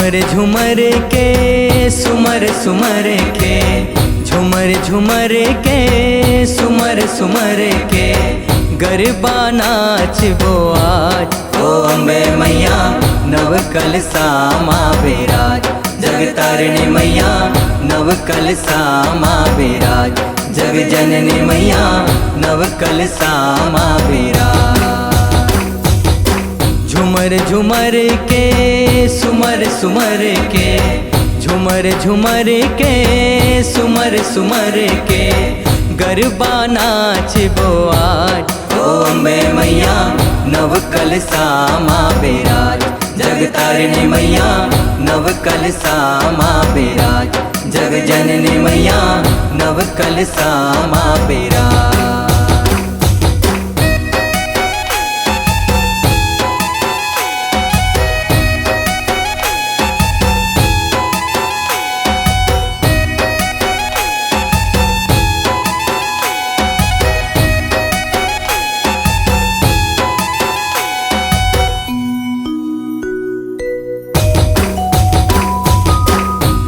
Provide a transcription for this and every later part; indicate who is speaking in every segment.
Speaker 1: झुमर झुमर के सुमर सुमर के, झुमर झुमर के सुमर सुमर के, गरबा नाचबो आज। ओ अम्बे मैया नव कलसा माँ बेराज, जग तारिणी मैया नव कलसा माँ बेराज, जग जननी मैया नव कलसा माँ बेराज। झुमर झुमर के सुमर सुमर के, झुमर झुमर के सुमर सुमर के, गरबा नाचबो आज। ओ अम्बे मैया नव कलसा माँ बेराज, जग तारिणी मैया नव कलसा माँ बेराज, जग जननी मैया नव कलसा माँ बेराज।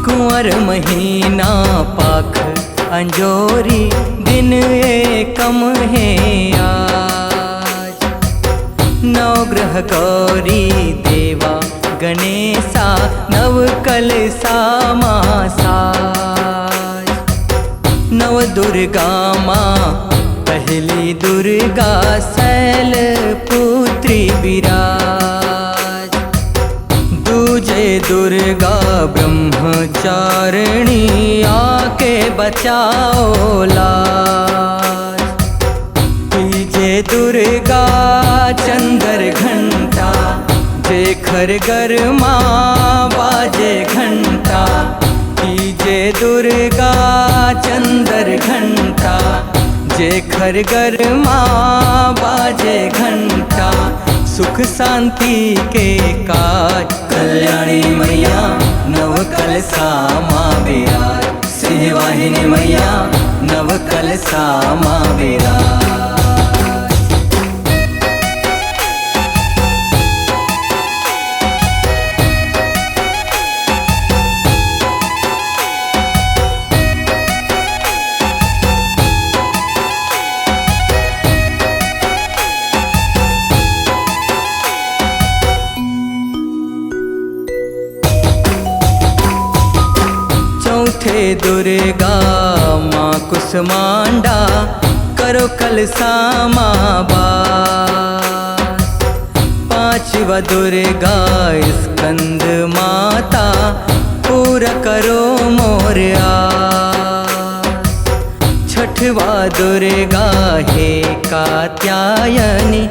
Speaker 1: कुंवर महीना पाख अंजोरी, दिन एकम है आज। नवग्रह गौरी देवा गणेशा, नव कलसा माँ साज। नव दुर्गा माँ पहली दुर्गा, शैल पुत्री विराज। दूजे दुर्गा ब्रह्मचारिणी, आके बचाओ लाज। तीजे दुर्गा चंद्र घंटा, जेखर घर माँ बाजे घंटा। तीजे दुर्गा चंद्र घंटा, जेखर घर माँ बाजे घंटा। सुख शांति के काज, कल्याणी मैया नव कलसा माँ बेराज, सिंहवाहिनी मैया नव कलसा माँ बेराज। चौथे दुर्गा माँ कुसमांडा, करो कलसा माँ बास। पांचवा दुर्गा स्कंद माता, पूरा करो मोर आस। छठवा दुर्गा है कात्यायनी,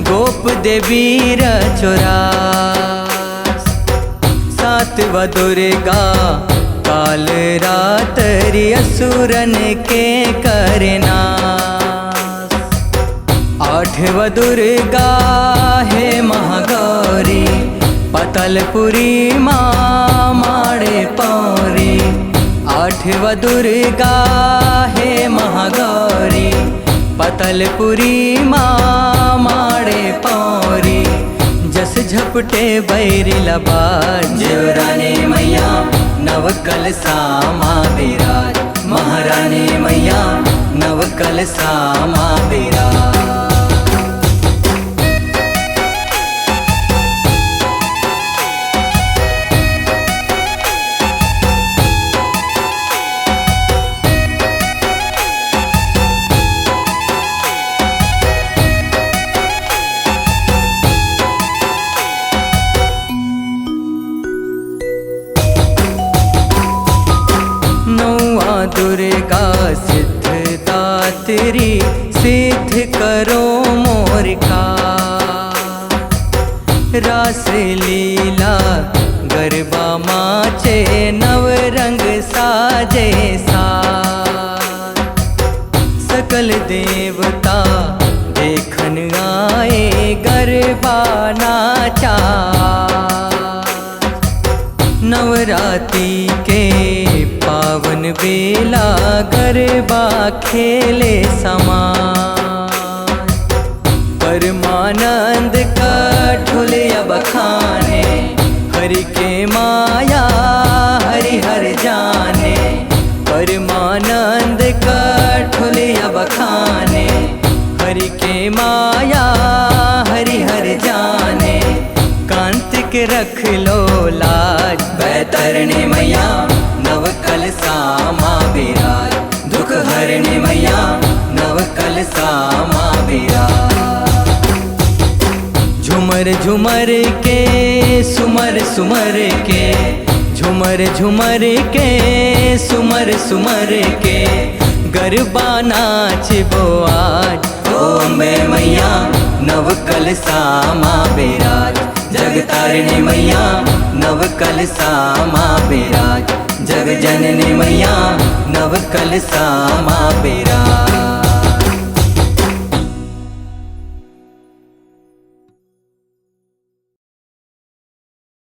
Speaker 1: गोप देवी रचोरास। सातवा दुर्गा काल रात्रि, असुरन के करना। आठवा दुर्गा है महागौरी, पतलपुरी माँ माड़े पौरी। आठवा दुर्गा है महागौरी, पतलपुरी माँ माड़े पौरी। जस झपटे बैरी लबाज, जेवरानी मैया नव कलसा माँ बेराज, महारानी मैया नव कलसा माँ बेराज। दुर्गा सिद्धदात्री, सिद्ध करो मोर का। रास लीला गरबा माचे, नव रंग साजे साज। सकल देवता देखन आए, गरबा नाचा। नवरात्रि के पावन बेला, गरबा खेले समाज। परमानंद का ढोले अब खाने, हरि के माया हरि हर जाने, परमानंद कठुलिया बखाने। हरि के माया हरि हर जाने, कांतिक रख लो लाज। बैतरणी मैया नव कलसा माँ बिराज, दुख हरणी मैया नव कलसा माँ बिराज। झुमर झुमर के सुमर सुमर के, झुमर झुमर के सुमर सुमर के, गरबा नाचबो आज। ओ अम्बे मैया नव कलसा माँ बिराज, जगतारिणी मैया नव कलसा माँ बिराज, जग जननी मैया नव कलसा माँ बिराज।